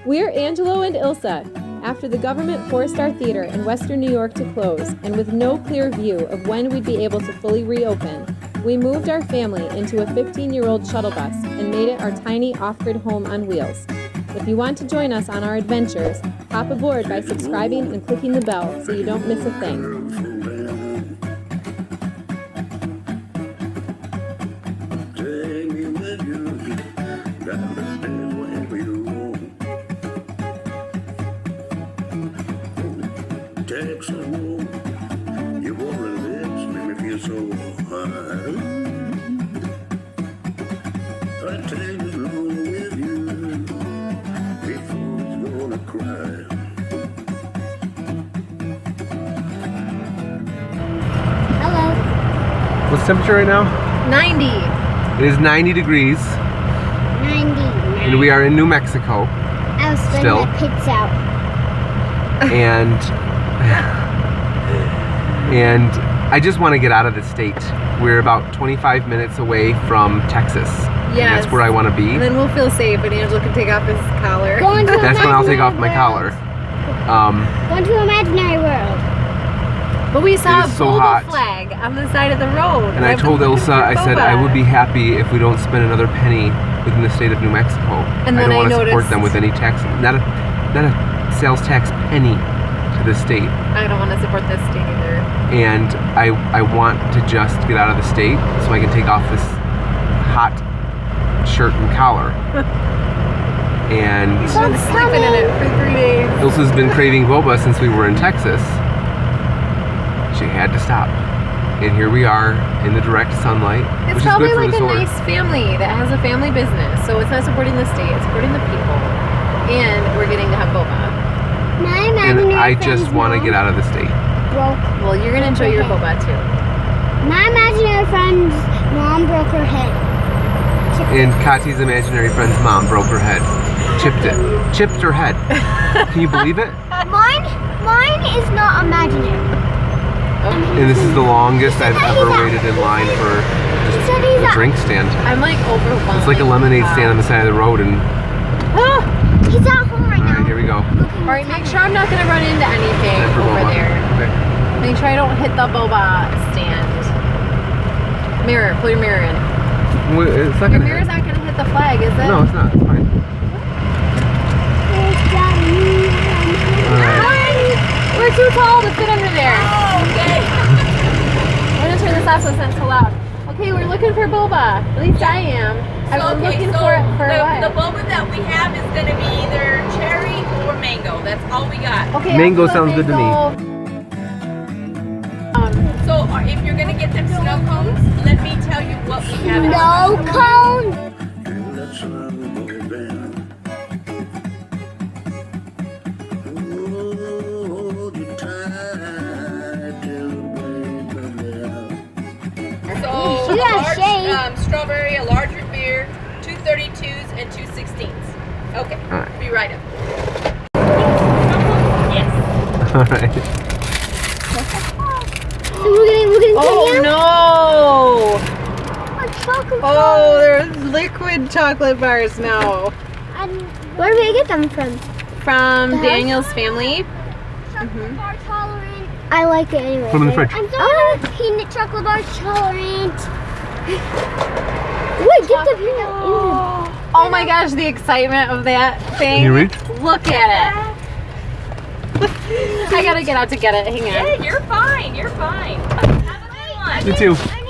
We're Angelo and Ilsa. After the government forced our theater in Western New York to close, and with no clear view of when we'd be able to fully reopen, we moved our family into a 15-year-old shuttle bus and made it our tiny off-grid home on wheels. If you want to join us on our adventures, hop aboard by subscribing and clicking the bell so you don't miss a thing. What's the temperature right now? 90. It is 90 degrees. 90. And we are in New Mexico. I was spitting Still. my pits out. And I just want to get out of the state. We're about 25 minutes away from Texas. Yes. That's where I want to be. And then we'll feel safe and Angelo can take off his collar. Going to That's when I'll take off my imaginary collar. world. Going to imaginary world. But we saw a It is so boba hot. flag on the side of the road. And I told Ilsa, I said, I would be happy if we don't spend another penny within the state of New Mexico. And I then don't want to support noticed- them with any tax, not a sales tax penny to the state. I don't want to support this state either. And I want to just get out of the state so I can take off this hot shirt and collar. And She's been sleeping in it for 3 days. Ilsa's been craving boba since we were in Texas. She had to stop. And here we are in the direct sunlight, It's which is probably good for like the a solar. nice family that has a family business. So it's not supporting the state, it's supporting the people. And we're getting to have boba. My And imaginary I friend's just want to mom get out of the state. broke. Well, you're going to enjoy your boba too. My imaginary friend's mom broke her head. And Kati's imaginary friend's mom broke her head. Chipped it. Chipped her head. Can you believe it? Mine is not imaginary. And this is the longest I've ever waited in line for just a drink stand. I'm like overwhelmed. It's like a lemonade stand on the side of the road. And He's at home right all now. right, here we go. Alright, make sure I'm not going to run into anything Time for over boba. there. Okay. Make sure I don't hit the boba stand. Mirror, pull your mirror in. Well, it's not Your gonna mirror's not going to hit the flag, is it? No, it's not. It's fine. We're too tall to fit under there. Oh, okay. We're going to turn this off so it's not so loud. Okay, we're looking for boba. At least I am. I've been looking for it for a while. The boba that we have is going to be either cherry or mango. That's all we got. Okay, Mango I'll do a sounds good to me. So if you're going to get them snow cones, let me tell you what we have. No cone. So She got shade. strawberry, a large root beer, 232s and 216s. Okay, All right. be right up. Yes. All right. So we're getting Oh cookies? no! A chocolate Oh, there's liquid chocolate bars now. Where do we get them from? From The house? Daniel's family. Chocolate bar tolerant. I like it anyway. Put them in the fridge. I'm so peanut chocolate bar tolerant. Wait, get the peanut. Oh my gosh, the excitement of that thing. Can you reach? Look at it. I gotta get out to get it. Hang on. Yeah, you're fine. You're fine. Have a good one. Me too. I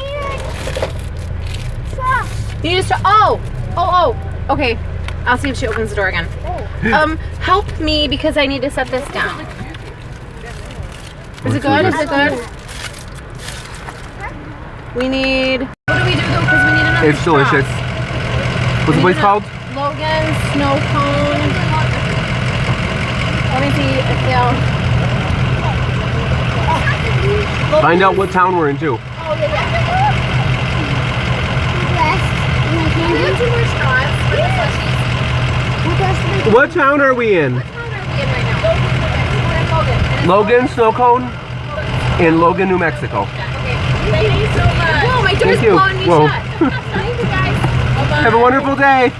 need You just oh. Okay. I'll see if she opens the door again. Help me because I need to set this down. Is it good? Is it good? We need. What do we do though? Because we need another. It's straw. delicious. What's the place called? Logan snow cone. Let me see if they'll. Find out what town we're in too. Oh yeah. two more straws. What town are we in? Logan, Snow Cone, in Logan, New Mexico. Thank you so much. Whoa, my door's Thank you. blowing me Whoa. shut. Thank you guys. Have a wonderful day.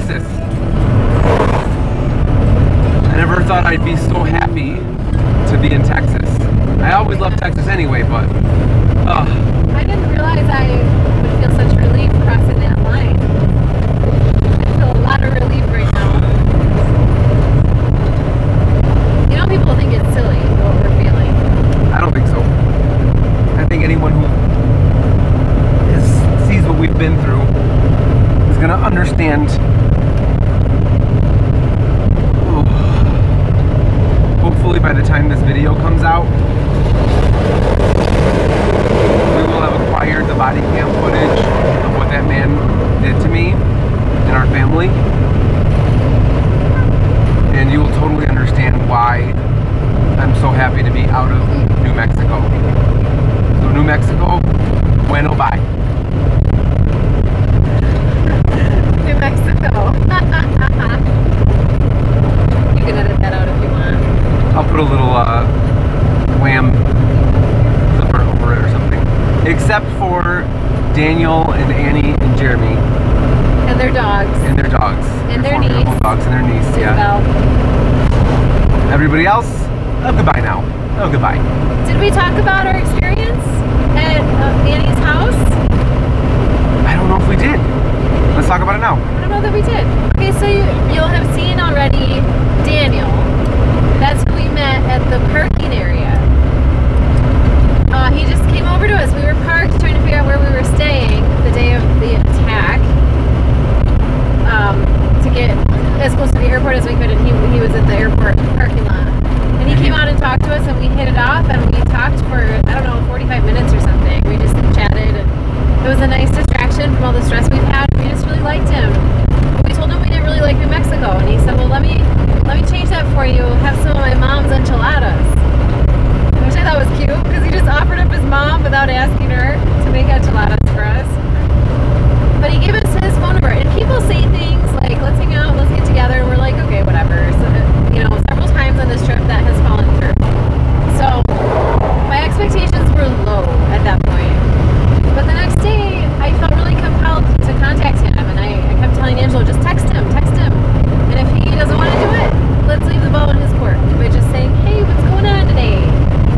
Texas. I never thought I'd be so happy to be in Texas. I always loved Texas anyway, but I didn't realize I would feel such relief crossing that line. I feel a lot of relief right now. You know, people think it's silly what we're feeling. I don't think so. I think anyone who sees what we've been through is going to understand. Hopefully by the time this video comes out, we will have acquired the body cam footage of what that man did to me and our family. And you will totally understand why I'm so happy to be out of New Mexico. So New Mexico, bueno bye. New Mexico. You can edit that out if you want. I'll put a little wham clipper over it or something. Except for Daniel and Annie and Jeremy. And their dogs. And their dogs. And their four beautiful niece. dogs and their niece, yeah. Isabel. Everybody else, oh, goodbye now. Oh, goodbye. Did we talk about our experience at Annie's house? I don't know if we did. Let's talk about it now. I don't know that we did. Okay, so you'll have seen already Daniel. That's who we met at the parking area. He just came over to us. We were parked trying to figure out where we were staying the day of the attack, to get as close to the airport as we could, and he was at the airport parking lot. And he came out and talked to us, and we hit it off, and we talked for, I don't know, 45 minutes or something. We just chatted, and it was a nice distraction from all the stress we've had. We just really liked him. But we told him we didn't really like New Mexico, and he said, well, let me change that for you. Have some of my mom's enchiladas. Which I thought was cute, because he just offered up his mom without asking her to make enchiladas for us. But he gave us his phone number, and people say things like, let's hang out, let's get together, and we're like, okay, whatever. So, several times on this trip that has fallen through. So my expectations were low at that point. But the next day, I felt really compelled to contact him, and I kept telling Angelo, just text him. And if he doesn't want to do it, let's leave the ball in his court by just saying, hey, what's going on today?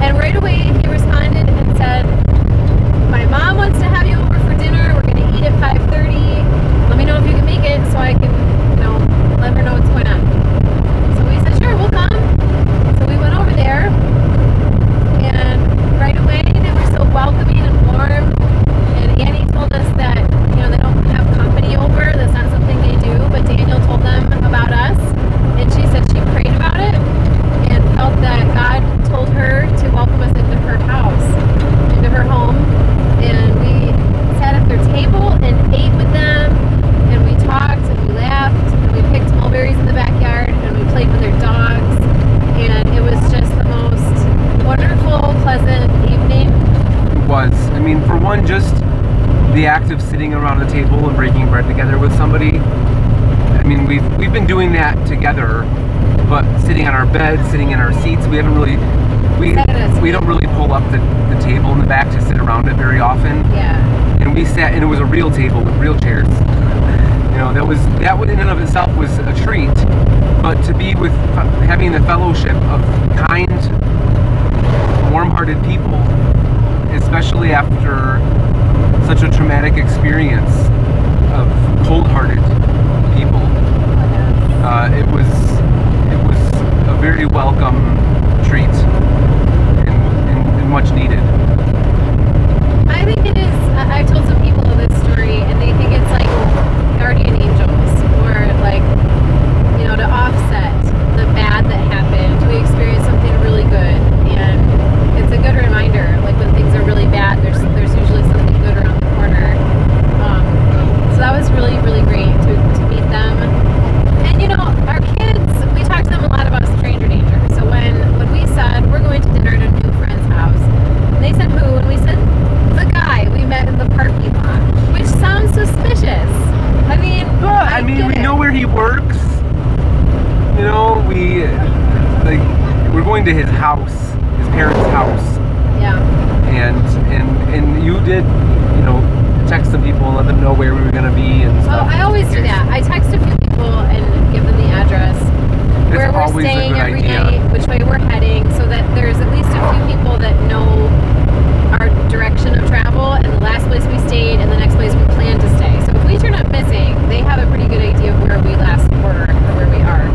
And right away, he responded and said, my mom wants to have you over for dinner. We're going to eat at 5:30. Let me know if you can make it so I can, let her know what's going on. So we said, sure, we'll come. So we went over there, and right away, they were so welcoming and warm. And Annie told us that, they don't have company over. That's not something they do. But Daniel told them about us, and she said she prayed about it and felt that God told her to welcome us into her house, into her home. And we sat at their table and ate with them, and we talked and we laughed, and we picked mulberries in the backyard, and we played with their dogs, and it was just the most wonderful, pleasant evening. It was. I mean, for one, just the act of sitting around the table and breaking bread together with somebody. I mean, we've been doing that together, but sitting on our bed, sitting in our seats, we haven't really, we don't really pull up the table in the back to sit around it very often. Yeah. And we sat, and it was a real table with real chairs. That in and of itself was a treat. But to be with, having the fellowship of kind, warm-hearted people, especially after such a traumatic experience of cold-hearted people, it was a very welcome treat and much needed. I think it is. I've told some people this story, and they think it's like guardian angels, or like, to offset the bad that happened, we experienced something really good. And it's a good reminder, like when things are really bad, there's usually something good around the corner. So that was really, really great to meet them. And our kids, we talked to them a lot about stranger danger. So when we said we're going to dinner at a new friend's house, and they said who, and we said the guy we met in the parking lot, which sounds suspicious. I mean, we know where he works. We're going to his house, his parents' house. Yeah. And you did, text some people and let them know where we were going to be and stuff. Oh, I always do that. I text a few people we're always a staying good every idea. night, which way we're heading, so that there's at least a few people that know our direction of travel and the last place we stayed and the next place we plan to stay. So if we turn up missing, they have a pretty good idea of where we last were or where we are.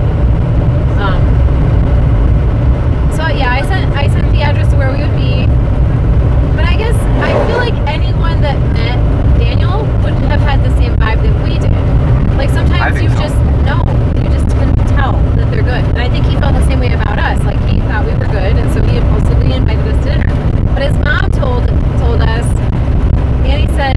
So yeah, I sent the address to where we would be. But I guess I feel like anyone that met Daniel would have had the same vibe that we did. Like sometimes you just know, you just can tell that they're good. And I think he felt the same way about us. Like he thought we were good, and so he impulsively invited us to dinner. But his mom told us, Annie said,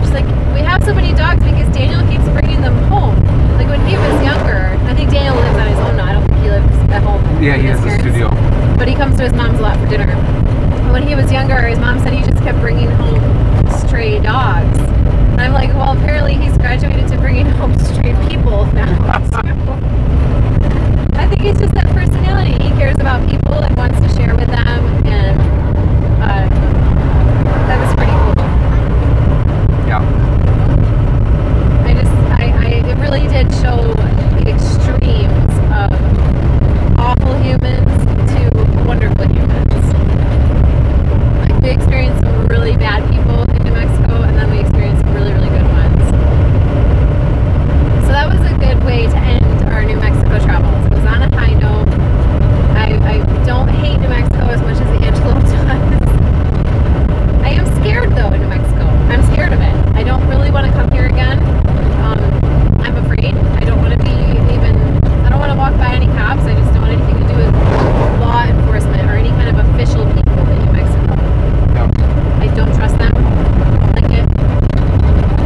she's like, we have so many dogs because Daniel keeps bringing them home. Like when he was younger, I think Daniel lives on his own now. I don't think he lives at home. Yeah, he has a studio. But he comes to his mom's a lot for dinner. And when he was younger, his mom said he just kept bringing home stray dogs. And I'm like, well, apparently he's graduated to bringing home stray people now, too. I think it's just that personality. He cares about people and wants to share with them, and that was pretty cool. Yeah. It really did show the extremes of awful humans to wonderful humans. Like we experienced some really bad people in New Mexico, and then we experienced some really, really good ones. So that was a good way to end our New Mexico travels. It was on a high note. I don't hate New Mexico as much as Angelo does. I am scared though in New Mexico. I'm scared of it. I don't really want to come here again. I'm afraid. I don't want to I don't want to walk by any cops. I just don't want anything to do with law enforcement or any kind of official people in New Mexico. Yeah. I don't trust them. I don't like it.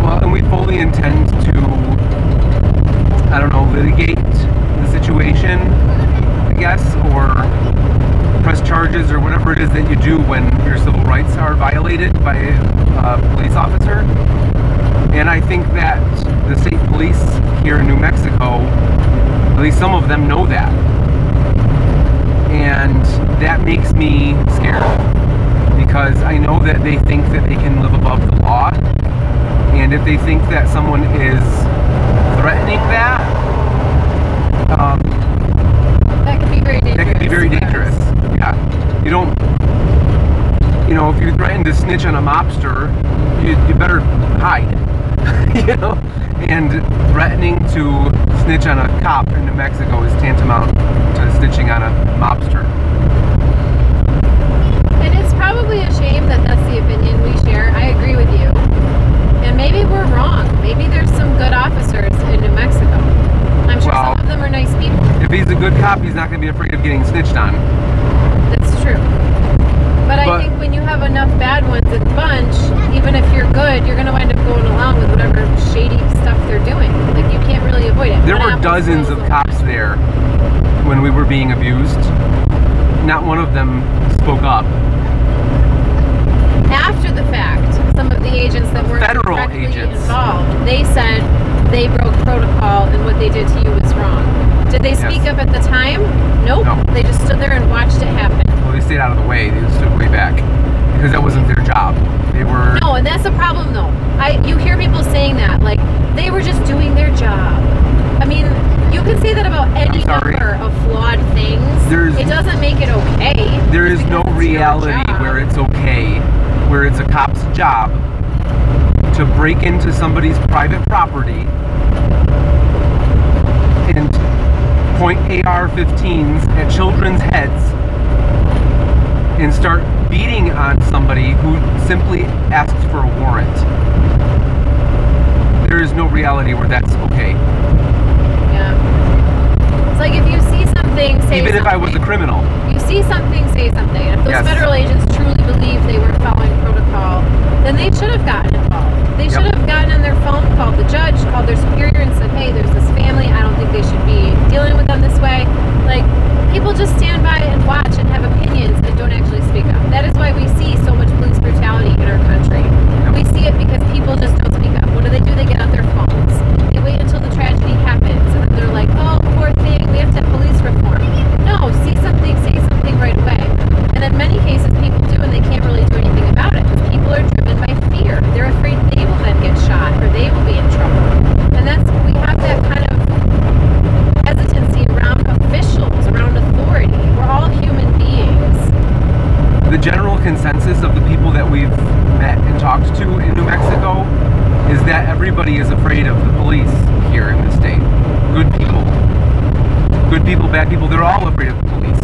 Well, and we fully intend to, I don't know, litigate the situation, I guess, or press charges or whatever it is that you do when your civil rights are violated by a police officer. And I think that the state police here in New Mexico, at least some of them know that. And that makes me scared because I know that they think that they can live above the law. And if they think that someone is threatening that, That could be very dangerous. that could be very dangerous. Yeah. You don't, if you threaten to snitch on a mobster, you better hide. And threatening to snitch on a cop in New Mexico is tantamount to snitching on a mobster. And it's probably a shame that that's the opinion we share. I agree with you. And maybe we're wrong. Maybe there's some good officers in New Mexico. I'm sure some of them are nice people. If he's a good cop, he's not going to be afraid of getting snitched on. That's true. But I think when you have enough bad ones in the bunch, even if you're good, you're going to wind up going along with whatever shady stuff they're doing. Like, you can't really avoid it. There were dozens of cops there when we were being abused. Not one of them spoke up. After the fact, some of the agents that were directly involved, they said they broke protocol and what they did to you was wrong. Did they speak up at the time? Nope. No. They just stood there and watched it happen. Well, they stayed out of the way. They stood way back because that wasn't their job. They were... No, and that's the problem, though. You hear people saying that, like, they were just doing their job. I mean, you can say that about any number of flawed things. It doesn't make it okay. There is no reality where it's okay, where it's a cop's job to break into somebody's private property and point AR-15s at children's heads and start beating on somebody who simply asks for a warrant. There is no reality where that's okay. Yeah. It's like if you see something, say Even something. if I was a criminal. You see something, say something. And if those federal agents truly believe they were following protocol, then they should have gotten involved. They should have gotten on their phone, called the judge, called their superior and said, hey, there's this family. I don't think they should be dealing with them this way. Like, people just stand by and watch and have opinions and don't actually speak up. That is why we see so much police brutality in our country. We see it because people just don't speak up. What do? They get out their phones. They wait until the tragedy happens and then they're like, oh, poor thing, we have to have police reform. No, see something, say something right away. And in many cases, people do and they can't really do anything about it because people are driven by fear. They're afraid they will then get shot or they will be in trouble. And we have that kind of bad people, they're all afraid of the police.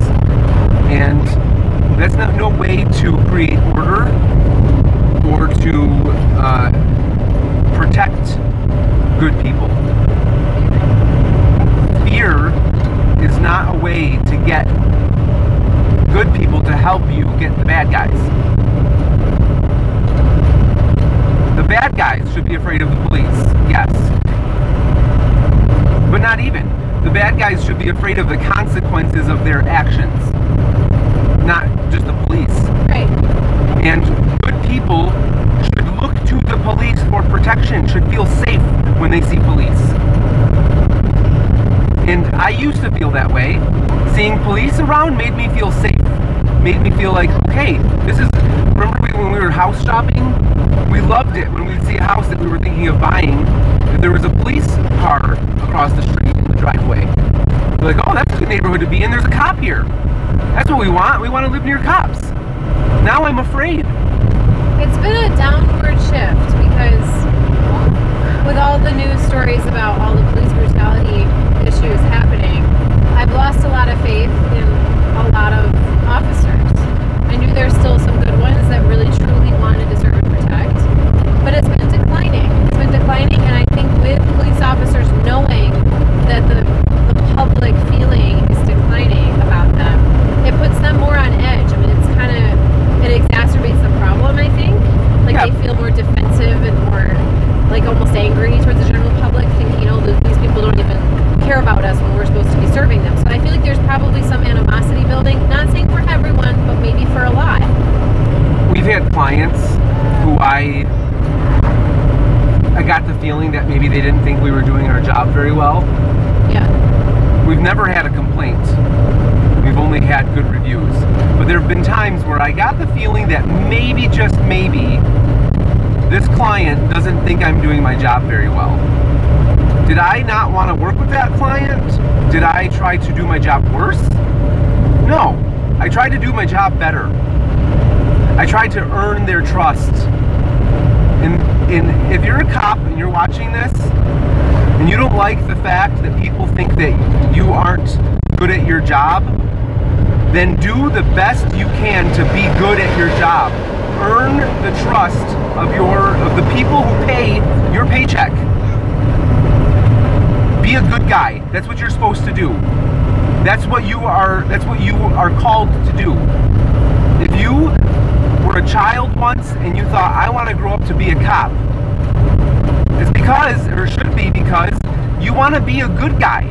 And that's not no way to create order or to protect good people. Fear is not a way to get good people to help you get the bad guys. The bad guys should be afraid of the police, yes. But not even. The bad guys should be afraid of the consequences of their actions, not just the police. Right. And good people should look to the police for protection, should feel safe when they see police. And I used to feel that way. Seeing police around made me feel safe. Made me feel like, okay, this is, remember when we were house shopping? We loved it when we'd see a house that we were thinking of buying, if there was a police car across the street in the driveway. We're like, oh, that's a good neighborhood to be in. There's a cop here. That's what we want. We want to live near cops. Now I'm afraid. It's been a downward shift because with all the news stories about all the police brutality issues happening, I've lost a lot of faith in a lot of officers. I knew there's still some good ones that really truly want to deserve and protect, but it's been declining. It's been declining, and I think with police officers knowing that the public feeling is declining about them, it puts them more on edge. I mean, it exacerbates the problem, I think. Like, yeah. They feel more defensive and more, like, almost angry towards the general public, thinking, these people don't even care about us when we're supposed to be serving them. So I feel like there's probably some animosity building. Not saying for everyone, but maybe for a lot. We've had clients who I got the feeling that maybe they didn't think we were doing our job very well. Yeah. We've never had a complaint. We've only had good reviews. But there have been times where I got the feeling that maybe, just maybe, this client doesn't think I'm doing my job very well. Did I not want to work with that client? Did I try to do my job worse? No. I tried to do my job better. I tried to earn their trust. And if you're a cop and you're watching this, and you don't like the fact that people think that you aren't good at your job, then do the best you can to be good at your job. Earn the trust of the people who pay your paycheck. Be a good guy. That's what you're supposed to do. That's what you are called to do. If you were a child once and you thought, I want to grow up to be a cop, it's because, or should be because, you want to be a good guy.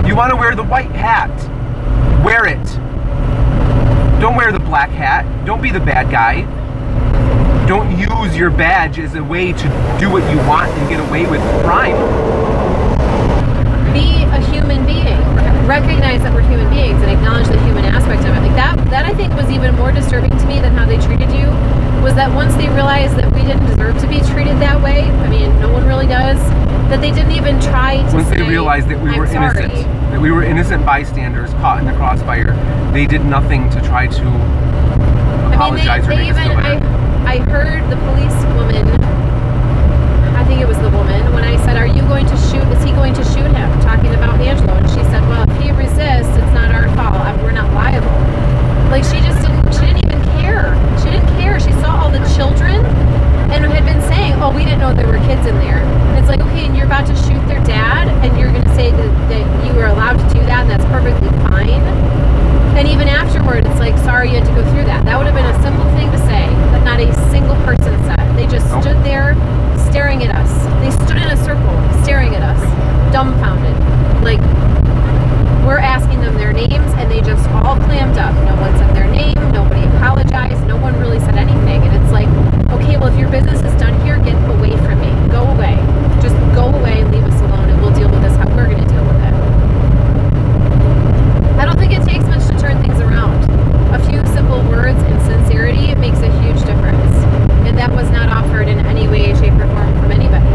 You want to wear the white hat. Wear it. Don't wear the black hat. Don't be the bad guy. Don't use your badge as a way to do what you want and get away with crime. Be a human being. Recognize that we're human beings and acknowledge the human aspect of it. Like that I think was even more disturbing to me than how they treated you, was that once they realized that we didn't deserve to be treated that way, I mean, no one really does, that they didn't even try to Once say, they realized that we were innocent, that we were innocent bystanders caught in the crossfire, they did nothing to try to apologize or make us feel better. I heard the police woman, I think it was the woman, when I said, is he going to shoot him? Talking about Angelo. And she said, well, if he resists, it's not our fault. We're not liable. Like, she didn't even care. She didn't care. She saw all the children and had been saying, oh, we didn't know there were kids in there. And it's like, okay, and you're about to shoot their dad, and you're going to say that you were allowed to do that, and that's perfectly fine. And even afterward, it's like, sorry you had to go through that. That would have been a simple thing to say, but not a single person said. They just stood there staring at us. They stood in a circle staring at us, dumbfounded. Like, we're asking them their names, and they just all clammed up. No one said their name. Nobody apologized. No one really said anything. And it's like, okay, well, if your business is done here, get away from me. Go away. Just go away and leave us alone, and we'll deal with this how we're going to deal with it. I don't think it takes much to turn things around. A few simple words and sincerity makes a huge difference. And that was not offered in any way, shape, or form from anybody.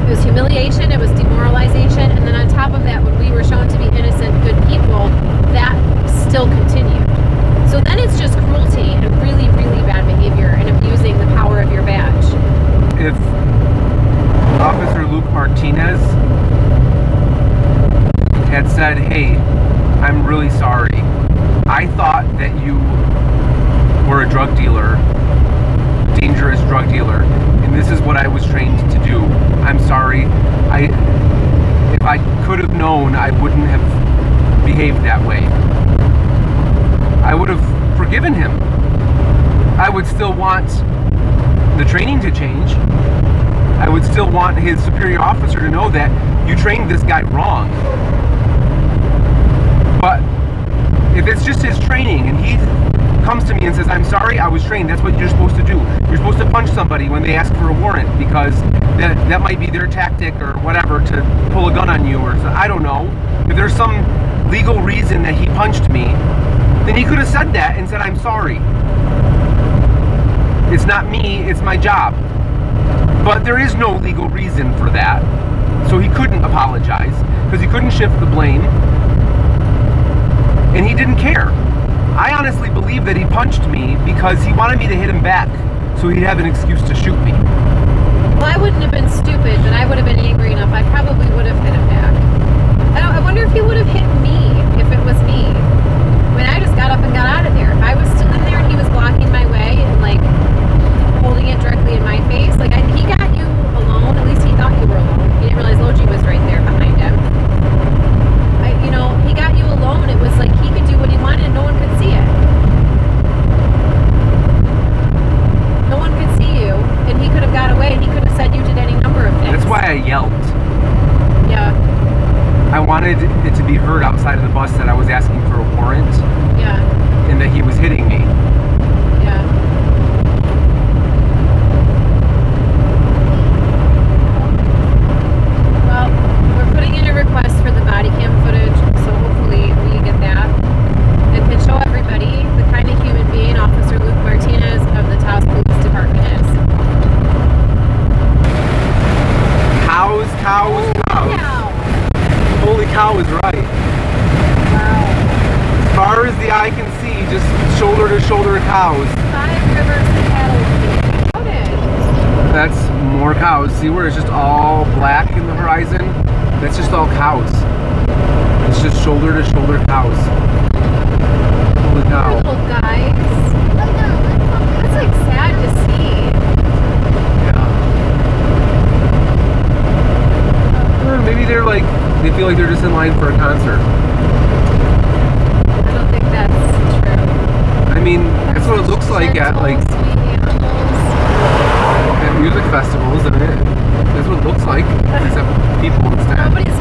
It was humiliation, it was demoralization, and then on top of that, when we were shown to be innocent, good people, that still continued. So then it's just cruelty and really, really bad behavior and abusing the power of your badge. If Officer Luke Martinez had said, hey, I'm really sorry. I thought that you were a drug dealer, dangerous drug dealer, and this is what I was trained to do. I'm sorry. If I could have known, I wouldn't have behaved that way. I would have forgiven him. I would still want the training to change. I would still want his superior officer to know that you trained this guy wrong. But if it's just his training and he comes to me and says, I'm sorry, I was trained, that's what you're supposed to do. You're supposed to punch somebody when they ask for a warrant because that might be their tactic or whatever to pull a gun on you, or I don't know. If there's some legal reason that he punched me, then he could have said that and said, I'm sorry. It's not me, it's my job. But there is no legal reason for that. So he couldn't apologize because he couldn't shift the blame. And he didn't care. I honestly believe that he punched me because he wanted me to hit him back so he'd have an excuse to shoot me. Well, I wouldn't have been stupid, but I would have been angry enough. I probably would have hit him back. I wonder if he would have hit me if it was me. When I just got up and got out of there. If I was still in there and he was blocking my way and like holding it directly in my face, like he got you alone. At least he thought you were alone. He didn't realize Logie was right there behind him. He got you alone. It was like he could do what he wanted and no one could see it. No one could see you, and he could have got away, and he could have said you did any number of things. That's why I yelled. Yeah. I wanted it to be heard outside of the bus that I was asking for a warrant. Yeah. And that he was hitting me. Yeah. Well, we're putting in a request for the body cam footage, so hopefully we get that. And can show everybody the kind of human being Officer Luke Martinez of the Taos Police Department is. Cows, cows, cows. Cow. Holy cow is right. Wow. As far as the eye can see, just shoulder to shoulder cows. 5 rivers of cattle counted. That's more cows. See where it's just all black in the horizon? That's just all cows. It's just shoulder to shoulder cows. Holy cow. Little guys. That's like sad to see. Yeah. Maybe they're like, they feel like they're just in line for a concert. I don't think that's true. I mean, that's what it looks like at like Sweet animals. at music festivals, isn't it? That's what it looks like, except people instead. Nobody's